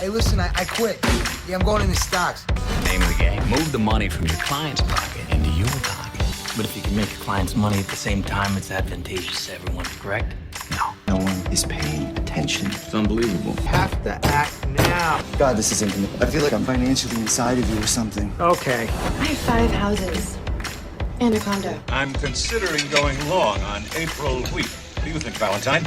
Hey, listen, I quit. Yeah, I'm going into stocks. Name of the game. Move the money from your client's pocket into your pocket. But if you can make your client's money at the same time, it's advantageous to everyone, correct? No. No one is paying attention. It's unbelievable. Have to act now. God, this is intimate. I feel like I'm financially inside of you or something. Okay. I have 5 houses and a condo. I'm considering going long on April wheat. What do you think, Valentine?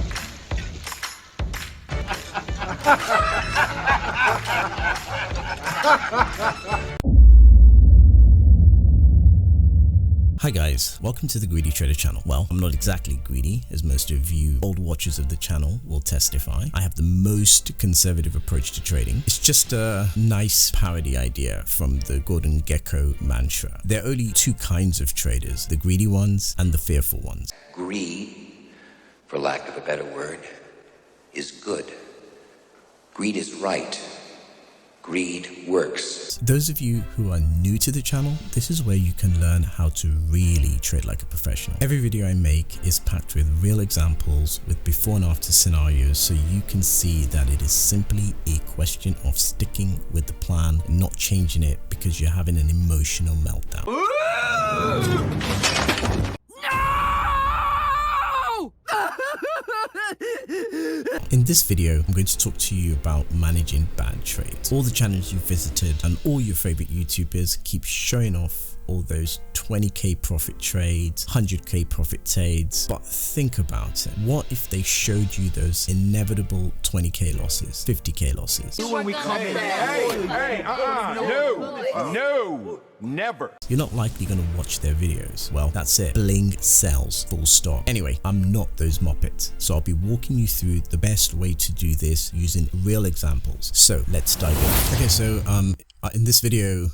Hi guys, welcome to the Greedy Trader channel. Well, I'm not exactly greedy, as most of you old watchers of the channel will testify. I have the most conservative approach to trading. It's just a nice parody idea from the Gordon Gekko mantra. There are only two kinds of traders, the greedy ones and the fearful ones. Greed, for lack of a better word, is good. Greed is right. Greed works. Those of you who are new to the channel, this is where you can learn how to really trade like a professional. Every video I make is packed with real examples with before and after scenarios, so you can see that it is simply a question of sticking with the plan and not changing it because you're having an emotional meltdown. In this video, I'm going to talk to you about managing bad trades. All the channels you've visited and all your favorite YouTubers keep showing off all those 20k profit trades, 100k profit trades, but think about it. What if they showed you those inevitable 20k losses, 50k losses? When we come in. No, never. You're not likely going to watch their videos. Well, that's it. Bling sells, full stop. Anyway, I'm not those muppets, so I'll be walking you through the best way to do this using real examples. So let's dive in. Okay, so in this video,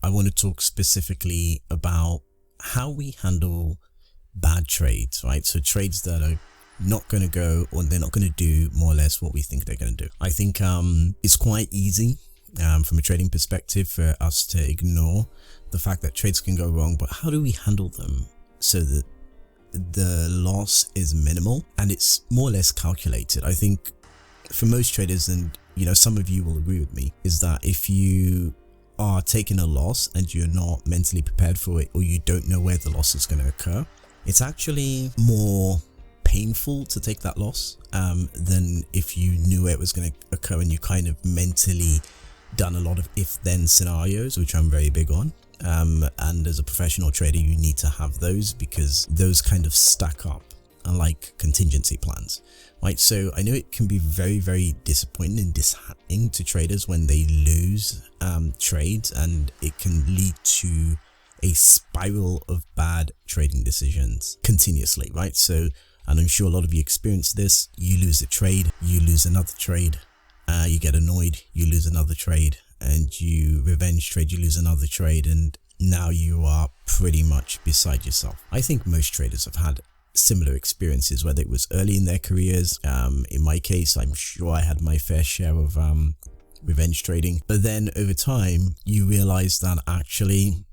I want to talk specifically about how we handle bad trades, right? So trades that are not going to go, or they're not going to do more or less what we think they're going to do. I think it's quite easy from a trading perspective for us to ignore the fact that trades can go wrong, but how do we handle them so that the loss is minimal and it's more or less calculated? I think for most traders, and you know, some of you will agree with me, is that if you are taking a loss and you're not mentally prepared for it, or you don't know where the loss is going to occur, it's actually more painful to take that loss than if you knew where it was going to occur and you kind of mentally done a lot of if-then scenarios, which I'm very big on. And as a professional trader, you need to have those because those kind of stack up, unlike contingency plans, right? So I know it can be very, very disappointing and disheartening to traders when they lose trades, and it can lead to a spiral of bad trading decisions continuously, right? So, and I'm sure a lot of you experience this. You lose a trade, you lose another trade, you get annoyed, you lose another trade, and you revenge trade, you lose another trade, and now you are pretty much beside yourself. I think most traders have had similar experiences, whether it was early in their careers. In my case, I'm sure I had my fair share of revenge trading, but then over time you realize that actually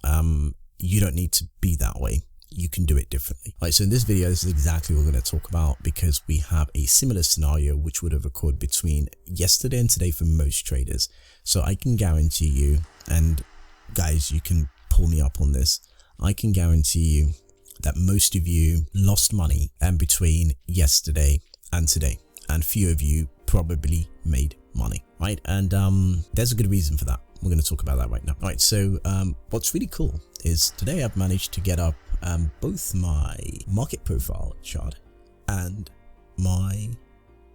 you don't need to be that way. You can do it differently. Right, so in this video, this is exactly what we're going to talk about, because we have a similar scenario which would have occurred between yesterday and today for most traders. So I can guarantee you, and guys, you can pull me up on this, I can guarantee you that most of you lost money between yesterday and today, and few of you probably made money, right? And there's a good reason for that. We're going to talk about that right now. All right, so what's really cool is today I've managed to get up both my market profile chart and my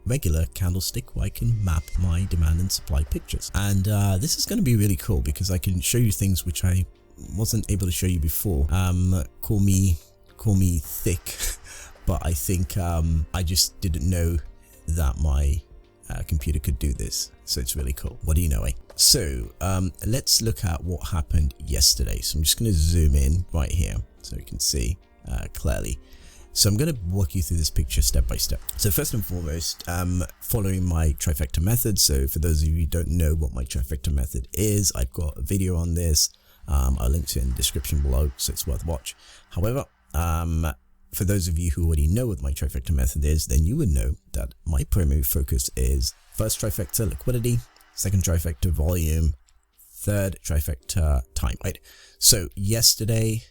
regular candlestick where I can map my demand and supply pictures. And this is going to be really cool because I can show you things which I wasn't able to show you before. Call me thick, but I think I just didn't know that my computer could do this, so it's really cool. What do you know, eh? So let's look at what happened yesterday. So I'm just going to zoom in right here so you can see clearly. So I'm going to walk you through this picture step by step. So first and foremost, following my trifecta method. So for those of you who don't know what my trifecta method is, I've got a video on this. I'll link to it in the description below, so it's worth a watch. However, for those of you who already know what my trifecta method is, then you would know that my primary focus is first trifecta liquidity, second trifecta volume, third trifecta time, right? So yesterday,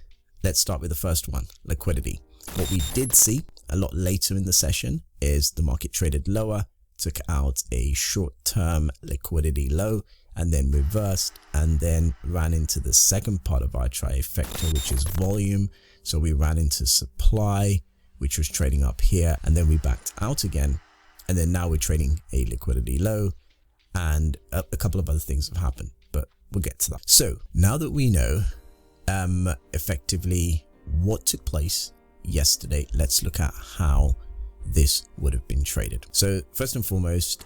let's start with the first one, liquidity. What we did see a lot later in the session is the market traded lower, took out a short-term liquidity low, and then reversed, and then ran into the second part of our trifecta, which is volume. So we ran into supply, which was trading up here, and then we backed out again, and then now we're trading a liquidity low, and a couple of other things have happened, but we'll get to that. So now that we know effectively what took place yesterday, let's look at how this would have been traded. So first and foremost,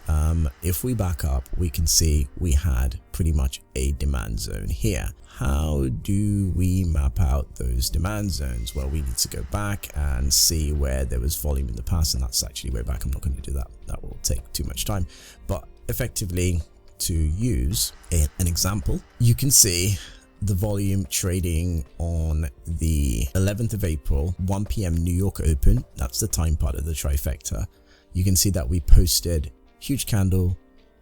if we back up, we can see we had pretty much a demand zone here. How do we map out those demand zones? Well, we need to go back and see where there was volume in the past, and that's actually way back. I'm not going to do that. That will take too much time. But effectively, to use an example, you can see the volume trading on the 11th of April, 1 p.m. New York open. That's the time part of the trifecta. You can see that we posted huge candle,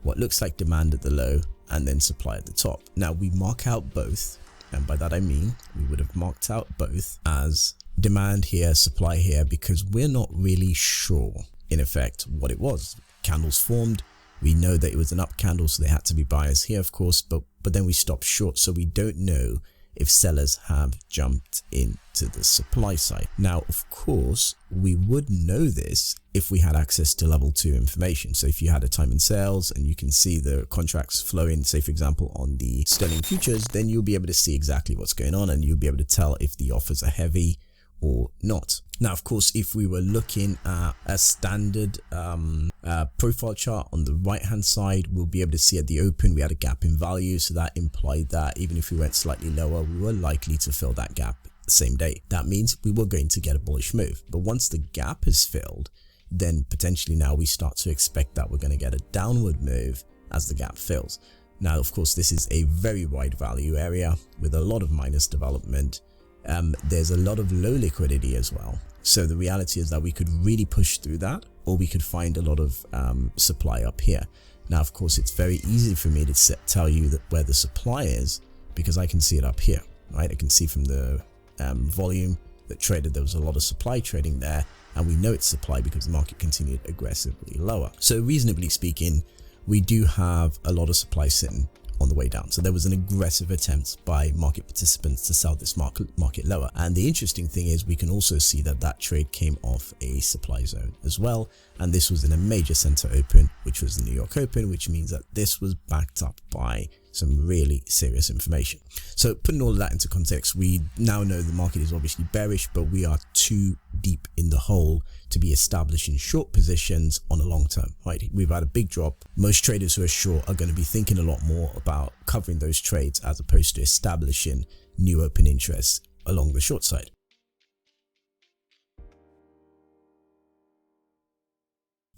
what looks like demand at the low, and then supply at the top. Now we mark out both, and by that I mean we would have marked out both as demand here, supply here, because we're not really sure in effect what it was. Candles formed. We know that it was an up candle, so they had to be buyers here, of course, but then we stopped short, so we don't know if sellers have jumped into the supply side. Now, of course, we would know this if we had access to level 2 information. So if you had a time and sales and you can see the contracts flowing, say for example on the sterling futures, then you'll be able to see exactly what's going on, and you'll be able to tell if the offers are heavy or not. Now, of course, if we were looking at a standard profile chart on the right hand side, we'll be able to see at the open we had a gap in value, so that implied that even if we went slightly lower, we were likely to fill that gap the same day. That means we were going to get a bullish move. But once the gap is filled, then potentially now we start to expect that we're going to get a downward move as the gap fills. Now, of course, this is a very wide value area with a lot of minus development. There's a lot of low liquidity as well. So the reality is that we could really push through that, or we could find a lot of supply up here. Now, of course, it's very easy for me to tell you that where the supply is, because I can see it up here, right? I can see from the volume that traded, there was a lot of supply trading there, and we know it's supply because the market continued aggressively lower. So reasonably speaking, we do have a lot of supply sitting on the way down. So there was an aggressive attempt by market participants to sell this market lower. And the interesting thing is we can also see that that trade came off a supply zone as well. And this was in a major center open, which was the New York Open, which means that this was backed up by some really serious information. So putting all of that into context, we now know the market is obviously bearish, but we are too deep in the hole to be establishing short positions on a long term, right? We've had a big drop. Most traders who are short are going to be thinking a lot more about covering those trades as opposed to establishing new open interest along the short side.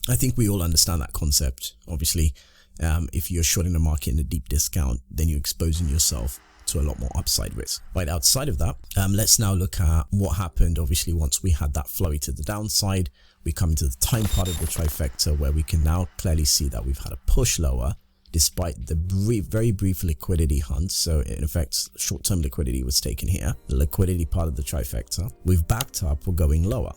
I think we all understand that concept. Obviously, if you're shorting the market in a deep discount, then you're exposing yourself to a lot more upside risk. Right outside of that, let's now look at what happened. Obviously, once we had that flurry to the downside, we come into the time part of the trifecta where we can now clearly see that we've had a push lower despite the very brief liquidity hunt. So in effect, short-term liquidity was taken here, the liquidity part of the trifecta. We've backed up, we're going lower.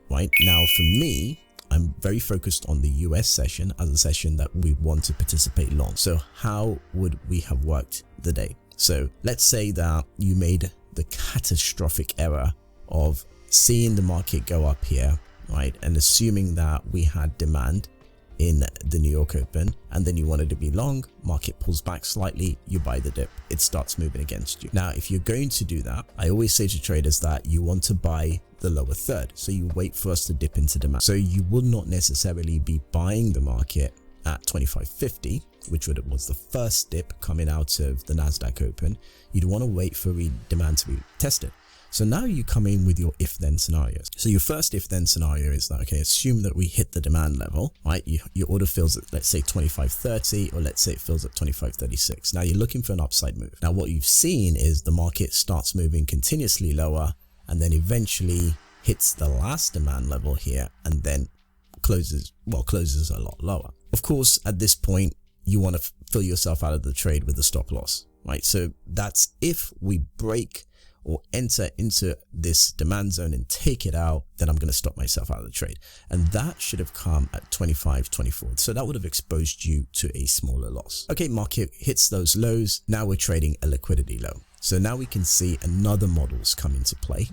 Right now, for me, I'm very focused on the US session as a session that we want to participate long. So how would we have worked the day? So let's say that you made the catastrophic error of seeing the market go up here, right? And assuming that we had demand in the New York Open, and then you wanted to be long, market pulls back slightly, you buy the dip, it starts moving against you. Now, if you're going to do that, I always say to traders that you want to buy the lower third. So you wait for us to dip into demand. So you would not necessarily be buying the market at 25.50, which was the first dip coming out of the NASDAQ Open. You'd want to wait for demand to be tested. So now you come in with your if-then scenarios. So your first if-then scenario is that, okay, assume that we hit the demand level, right? Your order fills at, let's say, 25.30, or let's say it fills at 25.36. Now you're looking for an upside move. Now what you've seen is the market starts moving continuously lower, and then eventually hits the last demand level here, and then closes a lot lower. Of course, at this point, you want to fill yourself out of the trade with a stop loss, right? So that's if we break or enter into this demand zone and take it out, then I'm going to stop myself out of the trade. And that should have come at 25.24. So that would have exposed you to a smaller loss. Okay, market hits those lows. Now we're trading a liquidity low. So now we can see another model's come into play,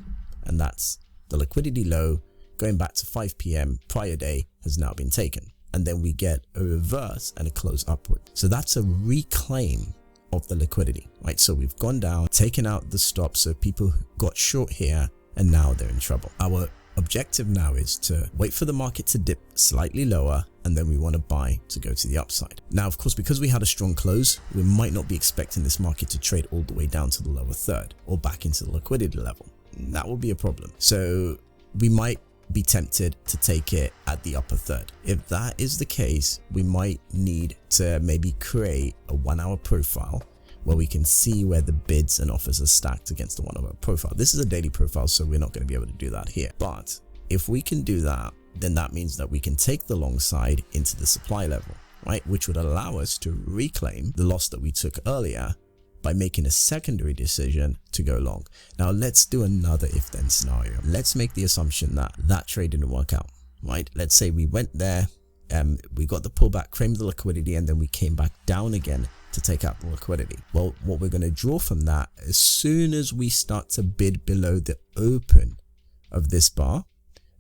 and that's the liquidity low going back to 5 p.m. prior day has now been taken. And then we get a reverse and a close upward. So that's a reclaim of the liquidity, right? So we've gone down, taken out the stop, so people got short here and now they're in trouble. Our objective now is to wait for the market to dip slightly lower, and then we want to buy to go to the upside. Now, of course, because we had a strong close, we might not be expecting this market to trade all the way down to the lower third or back into the liquidity level. That will be a problem. So we might be tempted to take it at the upper third. If that is the case, we might need to maybe create a 1 hour profile where we can see where the bids and offers are stacked against the 1 hour profile. This is a daily profile, so we're not going to be able to do that here. But if we can do that, then that means that we can take the long side into the supply level, right? Which would allow us to reclaim the loss that we took earlier by making a secondary decision to go long. Now let's do another if then scenario. Let's make the assumption that that trade didn't work out, right? Let's say we went there, we got the pullback, claimed the liquidity, and then we came back down again to take out the liquidity. Well, what we're going to draw from that, as soon as we start to bid below the open of this bar,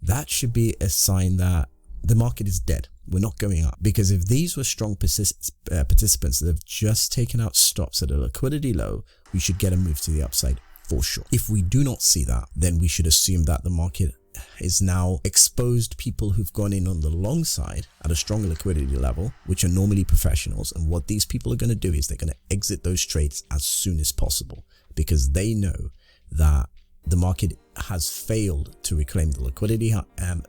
that should be a sign that the market is dead. We're not going up, because if these were strong participants that have just taken out stops at a liquidity low, we should get a move to the upside for sure. If we do not see that, then we should assume that the market is now exposed people who've gone in on the long side at a strong liquidity level, which are normally professionals. And what these people are going to do is they're going to exit those trades as soon as possible, because they know that the market has failed to reclaim the liquidity.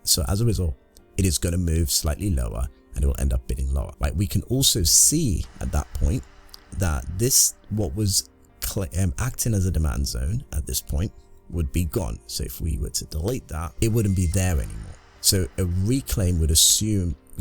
So as a result, it is going to move slightly lower and it will end up bidding lower, right? We can also see at that point that this, what was acting as a demand zone at this point, would be gone. So if we were to delete that, it wouldn't be there anymore. So a reclaim would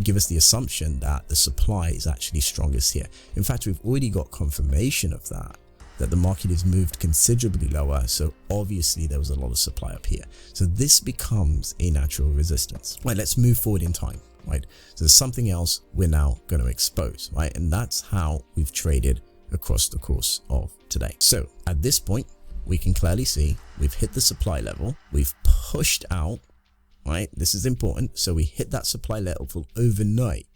give us the assumption that the supply is actually strongest here. In fact, we've already got confirmation of that the market has moved considerably lower. So obviously there was a lot of supply up here. So this becomes a natural resistance, right? Let's move forward in time, right? So there's something else we're now going to expose, right? And that's how we've traded across the course of today. So at this point, we can clearly see we've hit the supply level. We've pushed out, right? This is important. So we hit that supply level overnight,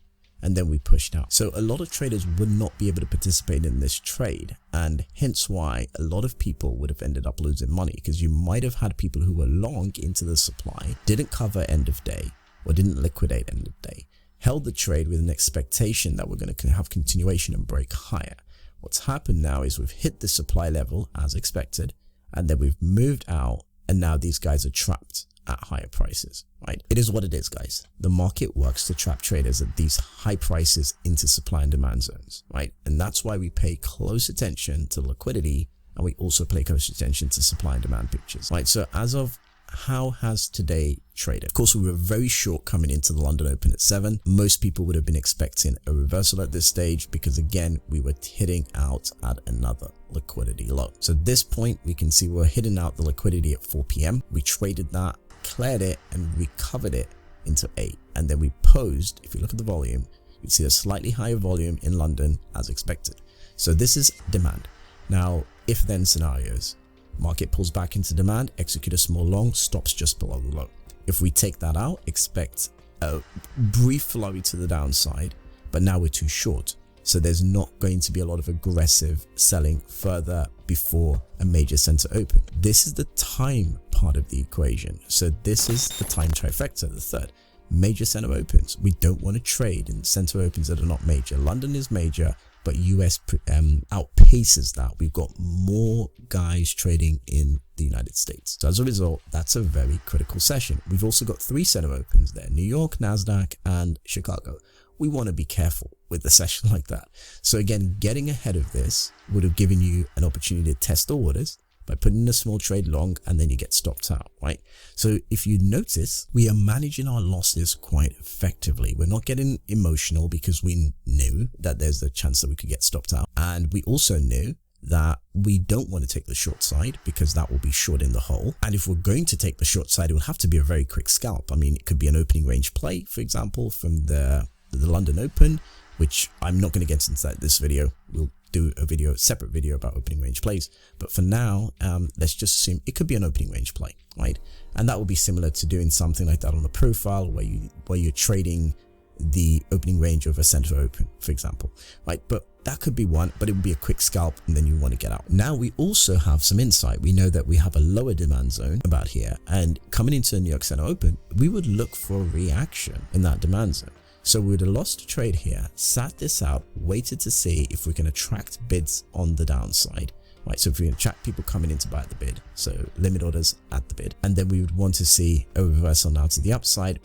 and then we pushed out. So a lot of traders would not be able to participate in this trade, and hence why a lot of people would have ended up losing money, because you might have had people who were long into the supply, didn't cover end of day or didn't liquidate end of day, held the trade with an expectation that we're going to have continuation and break higher. What's happened now is we've hit the supply level as expected, and then we've moved out, and now these guys are trapped at higher prices, right? It is what it is, guys. The market works to trap traders at these high prices into supply and demand zones, right? And that's why we pay close attention to liquidity, and we also pay close attention to supply and demand pictures, right? So as of how has today traded? Of course, we were very short coming into the London Open at 7. Most people would have been expecting a reversal at this stage, because again, we were hitting out at another liquidity low. So at this point, we can see we're hitting out the liquidity at 4 p.m. We traded that, cleared it, and recovered it into 8. And then we posed, if you look at the volume, you'd see a slightly higher volume in London as expected. So this is demand. Now, if then scenarios, market pulls back into demand, execute a small long, stops just below the low. If we take that out, expect a brief flurry to the downside, but now we're too short. So there's not going to be a lot of aggressive selling further before a major center open. This is the time part of the equation. So this is the time trifecta, the third. Major center opens. We don't want to trade in center opens that are not major. London is major, but US outpaces that. We've got more guys trading in the United States. So as a result, that's a very critical session. We've also got 3 center opens there: New York, NASDAQ, and Chicago. We want to be careful with a session like that. So again, getting ahead of this would have given you an opportunity to test the waters, by putting in a small trade long, and then you get stopped out, right? So if you notice, we are managing our losses quite effectively. We're not getting emotional because we knew that there's a chance that we could get stopped out. And we also knew that we don't want to take the short side because that will be short in the hole. And if we're going to take the short side, it will have to be a very quick scalp. I mean, it could be an opening range play, for example, from the London Open, which I'm not going to get into that this video. We'll do a separate video about opening range plays, but for now, let's just assume it could be an opening range play, right? And that will be similar to doing something like that on the profile, where you're trading the opening range of a center open, for example, right? But that could be one, but it would be a quick scalp, and then you want to get out. Now we also have some insight. We know that we have a lower demand zone about here, and coming into the New York Center Open, we would look for a reaction in that demand zone. So we would have lost a trade here, sat this out, waited to see if we can attract bids on the downside, right? So if we attract people coming in to buy at the bid, so limit orders at the bid, and then we would want to see a reversal now to the upside,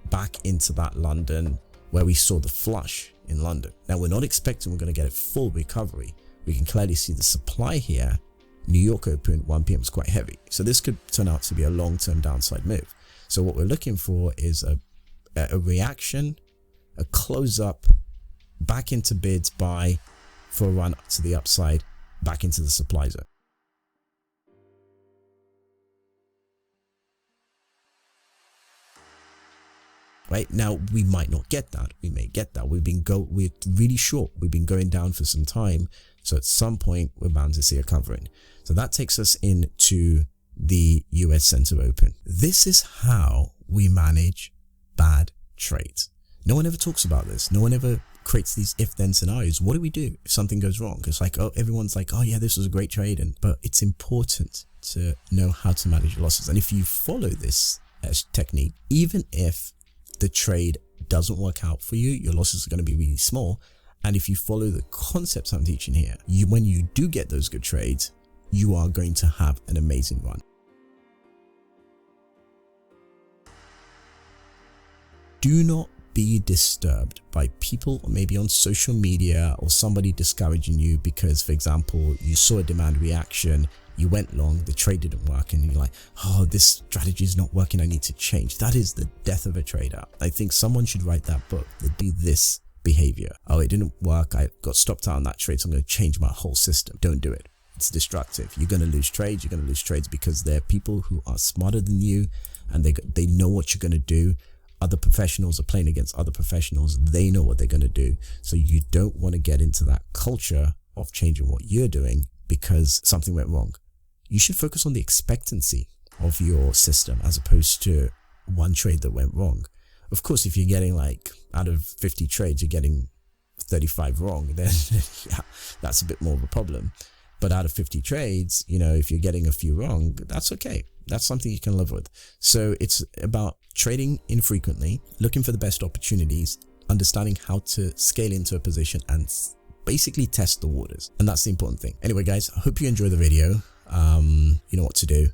back into that London where we saw the flush in London. Now we're not expecting we're going to get a full recovery. We can clearly see the supply here. New York Open 1 p.m. is quite heavy. So this could turn out to be a long-term downside move. So what we're looking for is a reaction, a close up, back into bids, buy for a run to the upside, back into the supply zone. Right now, we might not get that. We may get that. We're really short. We've been going down for some time. So at some point, we're bound to see a covering. So that takes us into the US Center Open. This is how we manage bad trades. No one ever talks about this. No one ever creates these if-then scenarios. What do we do if something goes wrong? It's like, oh, everyone's like, oh yeah, this was a great trade. But it's important to know how to manage your losses. And if you follow this technique, even if the trade doesn't work out for you, your losses are going to be really small. And if you follow the concepts I'm teaching here, when you do get those good trades, you are going to have an amazing run. Do not be disturbed by people, or maybe on social media, or somebody discouraging you because, for example, you saw a demand reaction, you went long, the trade didn't work, and you're like, oh, this strategy is not working, I need to change. That is the death of a trader. I think someone should write that book, this behavior. Oh, it didn't work, I got stopped out on that trade, so I'm going to change my whole system. Don't do it. It's destructive. You're going to lose trades. You're going to lose trades because there are people who are smarter than you, and they know what you're going to do. Other professionals are playing against other professionals. They know what they're going to do. So you don't want to get into that culture of changing what you're doing because something went wrong. You should focus on the expectancy of your system as opposed to one trade that went wrong. Of course, if you're getting like out of 50 trades, you're getting 35 wrong, then yeah, that's a bit more of a problem. But out of 50 trades, if you're getting a few wrong, that's okay. That's something you can live with. So it's about trading infrequently, looking for the best opportunities, understanding how to scale into a position and basically test the waters. And that's the important thing. Anyway, guys, I hope you enjoy the video. You know what to do.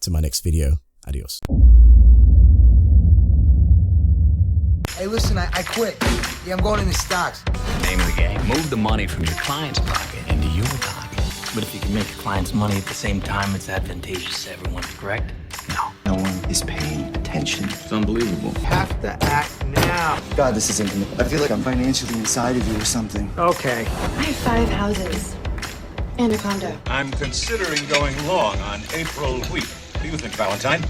To my next video. Adios. Hey, listen, I quit. Yeah, I'm going into stocks. Name of the game. Move the money from your client's pocket into your pocket. But if you can make your clients money at the same time, it's advantageous to everyone, correct? No. No one is paying attention. It's unbelievable. Have to act now. God, this is intimate. I feel like I'm financially inside of you or something. Okay. I have 5 houses and a condo. I'm considering going long on April week. What do you think, Valentine?